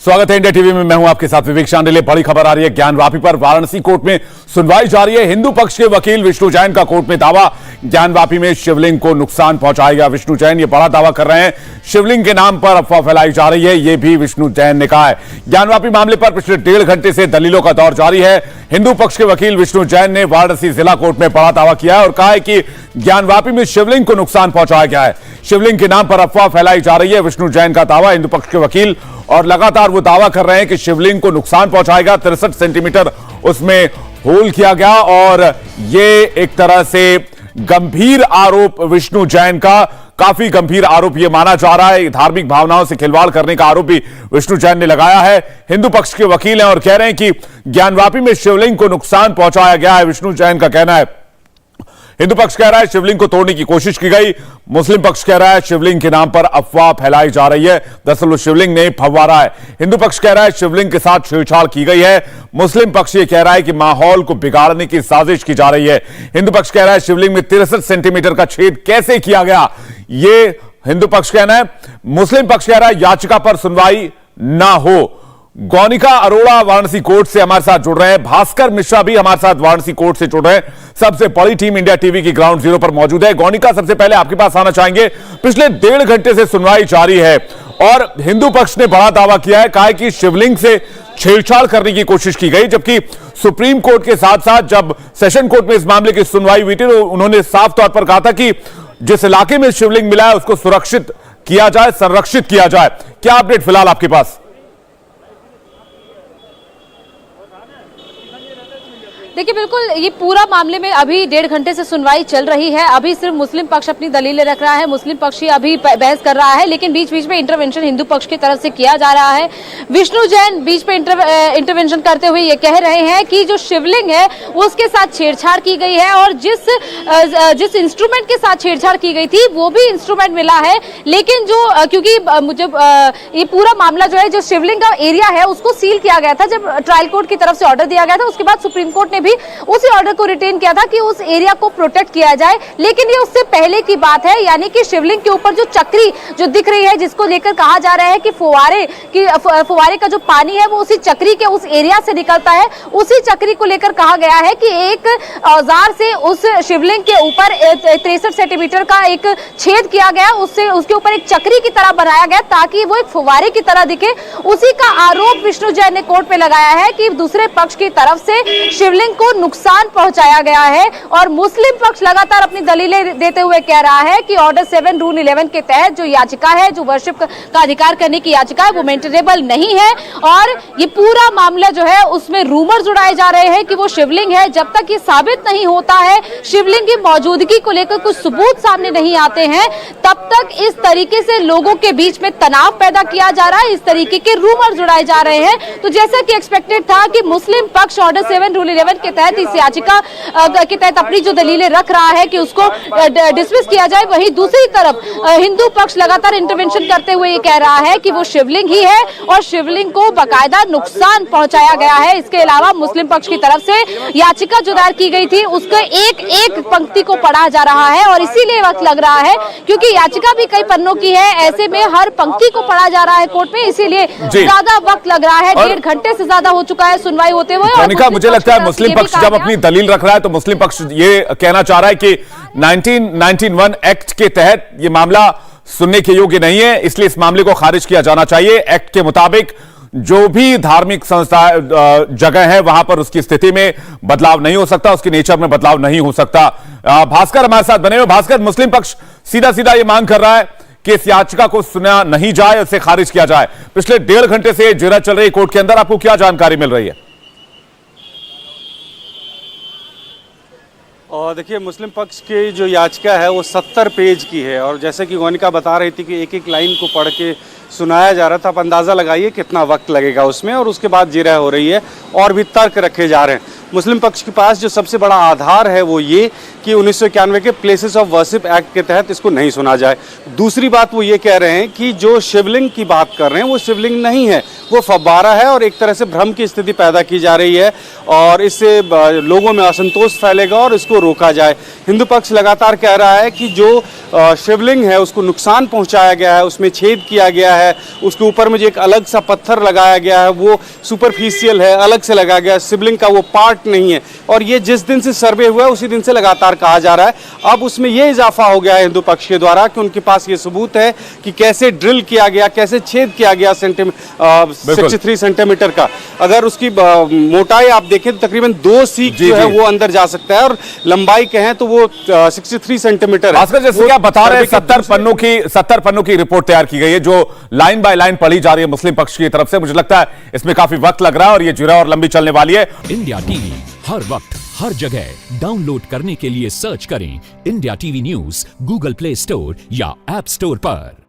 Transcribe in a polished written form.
स्वागत है India TV में। मैं हूं आपके साथ विवेक शांडिल्य। बड़ी खबर आ रही है ज्ञानवापी पर। वाराणसी कोर्ट में सुनवाई जारी है। हिंदू पक्ष के वकील विष्णु जैन का कोर्ट में दावा, ज्ञानवापी में शिवलिंग को नुकसान पहुंचाएगा। विष्णु जैन ये बड़ा दावा कर रहे हैं। शिवलिंग के नाम पर अफवाह फैलाई जा रही है, यह भी विष्णु जैन ने कहा है। ज्ञानवापी मामले पर पिछले 1.5 घंटे से दलीलों का दौर जारी है। हिंदू पक्ष के वकील विष्णु जैन ने वाराणसी जिला कोर्ट में बड़ा दावा किया है और कहा है कि ज्ञानवापी में शिवलिंग को नुकसान पहुंचाया गया है। शिवलिंग के नाम पर अफवाह फैलाई जा रही है, विष्णु जैन का दावा। हिंदू पक्ष के वकील और लगातार वो दावा कर रहे हैं कि शिवलिंग को नुकसान पहुंचाएगा। 63 सेंटीमीटर उसमें होल किया गया और ये एक तरह से गंभीर आरोप विष्णु जैन का, काफी गंभीर आरोप ये माना जा रहा है। धार्मिक भावनाओं से खिलवाड़ करने का आरोप भी विष्णु जैन ने लगाया है। हिंदू पक्ष के वकील हैं और कह रहे हैं कि ज्ञानवापी में शिवलिंग को नुकसान पहुंचाया गया है। विष्णु जैन का कहना है, हिंदू पक्ष कह रहा है शिवलिंग को तोड़ने की कोशिश की गई। मुस्लिम पक्ष कह रहा है शिवलिंग के नाम पर अफवाह फैलाई जा रही है, दरअसल वो शिवलिंग नहीं फव्वारा है। हिंदू पक्ष कह रहा है शिवलिंग के साथ छेड़छाड़ की गई है। मुस्लिम पक्ष ये कह रहा है कि माहौल को बिगाड़ने की साजिश की जा रही है। हिंदू पक्ष कह रहा है शिवलिंग में 63 सेंटीमीटर का छेद कैसे किया गया, ये हिंदू पक्ष कहना है। मुस्लिम पक्ष कह रहा है याचिका पर सुनवाई ना हो। गौनिका अरोड़ा वाराणसी कोर्ट से हमारे साथ जुड़ रहे हैं। भास्कर मिश्रा भी हमारे साथ वाराणसी कोर्ट से जुड़ रहे हैं। सबसे बड़ी टीम इंडिया टीवी की ग्राउंड जीरो पर मौजूद है। गौनिका, सबसे पहले आपके पास आना चाहेंगे। पिछले 1.5 घंटे से सुनवाई जारी है और हिंदू पक्ष ने बड़ा दावा किया है, कहा है कि शिवलिंग से छेड़छाड़ करने की कोशिश की गई, जबकि सुप्रीम कोर्ट के साथ साथ जब सेशन कोर्ट में इस मामले की सुनवाई हुई थी तो उन्होंने साफ तौर पर कहा था कि जिस इलाके में शिवलिंग मिला है उसको सुरक्षित किया जाए, संरक्षित किया जाए। क्या अपडेट फिलहाल आपके पास? देखिए, बिल्कुल ये पूरा मामले में अभी 1.5 घंटे से सुनवाई चल रही है। अभी सिर्फ मुस्लिम पक्ष अपनी दलीलें रख रहा है, मुस्लिम पक्ष ही अभी बहस कर रहा है, लेकिन बीच बीच में इंटरवेंशन हिंदू पक्ष की तरफ से किया जा रहा है। विष्णु जैन बीच में इंटरवेंशन करते हुए ये कह रहे हैं कि जो शिवलिंग है उसके साथ छेड़छाड़ की गई है और जिस इंस्ट्रूमेंट के साथ छेड़छाड़ की गई थी वो भी इंस्ट्रूमेंट मिला है, लेकिन जो क्योंकि मुझे ये पूरा मामला जो है, जो शिवलिंग का एरिया है उसको सील किया गया था जब ट्रायल कोर्ट की तरफ से ऑर्डर दिया गया था। उसके बाद सुप्रीम कोर्ट ने भी उसी ऑर्डर को रिटेन किया था कि उस एरिया को प्रोटेक्ट किया जाए, लेकिन ये उससे पहले की बात है। यानी कि शिवलिंग के ऊपर जो चक्री जो दिख रही है, जिसको लेकर कहा जा रहा है कि फुवारे का जो पानी है वो उसी चक्री के उस एरिया से निकलता है, उसी चक्री को लेकर कहा गया है कि एक औजार से उस शिवलिंग के ऊपर 63 सेंटीमीटर का एक छेद किया गया, उससे उसके ऊपर एक चक्री की तरह बनाया गया ताकि वो एक फुवारे की तरह दिखे। उसी का आरोप विष्णु जैन ने कोर्ट में लगाया है कि दूसरे पक्ष की तरफ से शिवलिंग को नुकसान पहुंचाया गया है और मुस्लिम पक्ष लगातार अपनी दलीलें देते हुए कह रहा है कि ऑर्डर 7 रूल 11 के तहत जो याचिका है, जो वर्शिप का अधिकार करने की याचिका है, वो मेंटेनेबल नहीं है। और ये पूरा मामला जो है उसमें रूमर्स उड़ाए जा रहे हैं कि वो शिवलिंग है। जब तक ये साबित नहीं होता है, शिवलिंग की मौजूदगी को लेकर कुछ सबूत सामने नहीं आते हैं, तब तक इस तरीके से लोगों के बीच में तनाव पैदा किया जा रहा है, इस तरीके के रूमर्स उड़ाए जा रहे हैं। तो जैसा कि एक्सपेक्टेड था कि मुस्लिम पक्ष ऑर्डर 7 रूल 11 के तहत इस याचिका के तहत अपनी जो दलीलें रख रहा है कि उसको डिसमिस किया जाए, वहीं दूसरी तरफ हिंदू पक्ष लगातार इंटरवेंशन करते हुए ये कह रहा है कि वो शिवलिंग ही है और शिवलिंग को बाकायदा नुकसान पहुंचाया गया है। इसके अलावा मुस्लिम पक्ष की तरफ से याचिका जो दायर की गई थी उसके एक एक पंक्ति को पढ़ा जा रहा है और इसीलिए वक्त लग रहा है, क्योंकि याचिका भी कई पन्नों की है, ऐसे में हर पंक्ति को पढ़ा जा रहा है कोर्ट में, इसीलिए ज्यादा वक्त लग रहा है। 1.5 घंटे से ज्यादा हो चुका है सुनवाई होते हुए। मुझे लगता है मुस्लिम पक्ष जब अपनी दलील रख रहा है तो मुस्लिम पक्ष ये कहना चाह रहा है कि 1991 एक्ट के तहत ये मामला सुनने के योग्य नहीं है, इसलिए इस मामले को खारिज किया जाना चाहिए। एक्ट के मुताबिक जो भी धार्मिक संस्था जगह है वहां पर उसकी स्थिति में बदलाव नहीं हो सकता, उसकी नेचर में बदलाव नहीं हो सकता। भास्कर हमारे साथ बने हुए। भास्कर, मुस्लिम पक्ष सीधा सीधा ये मांग कर रहा है कि इस याचिका को सुना नहीं जाए, उसे खारिज किया जाए। पिछले 1.5 घंटे से जिरह चल रही कोर्ट के अंदर, आपको क्या जानकारी मिल रही है? और देखिए, मुस्लिम पक्ष की जो याचिका है वो 70 पेज की है और जैसे कि गौनिका बता रही थी कि एक एक लाइन को पढ़ के सुनाया जा रहा था। आप अंदाज़ा लगाइए कितना वक्त लगेगा उसमें, और उसके बाद जिरह हो रही है और भी तर्क रखे जा रहे हैं। मुस्लिम पक्ष के पास जो सबसे बड़ा आधार है वो ये कि 1991 के प्लेसेस ऑफ वर्शिप एक्ट के तहत इसको नहीं सुना जाए। दूसरी बात वो ये कह रहे हैं कि जो शिवलिंग की बात कर रहे हैं वो शिवलिंग नहीं है, वो फव्वारा है और एक तरह से भ्रम की स्थिति पैदा की जा रही है और इससे लोगों में असंतोष फैलेगा और इसको रोका जाए। हिंदू पक्ष लगातार कह रहा है कि जो शिवलिंग है उसको नुकसान पहुंचाया गया है, उसमें छेद किया गया है, उसके ऊपर में जो एक अलग सा पत्थर लगाया गया है वो सुपरफिशियल है, अलग से लगाया गया है, शिवलिंग का वो पार्ट नहीं है। और ये जिस दिन से सर्वे हुआ है उसी दिन से लगातार कहा जा रहा है। अब उसमें ये इजाफा हो गया है हिंदू पक्ष के द्वारा कि उनके पास ये सबूत है कि कैसे ड्रिल किया गया, कैसे छेद किया गया 63 सेंटीमीटर का। अगर उसकी मोटाई आप देखें तो तकरीबन 2 सीख जो है वो अंदर जा सकता है और लंबाई कहें तो वो 63 सेंटीमीटर है। भास्कर, जैसे कि आप बता रहे हैं 70 पन्नों की रिपोर्ट तैयार की गई है जो लाइन बाय लाइन पढ़ी जा रही है मुस्लिम पक्ष की तरफ से। मुझे लगता है इसमें काफी वक्त लग रहा है और ये जुरा और लंबी चलने वाली है। इंडिया टीवी हर वक्त हर जगह डाउनलोड करने के लिए सर्च करें India TV news Google play store या ऐप स्टोर पर।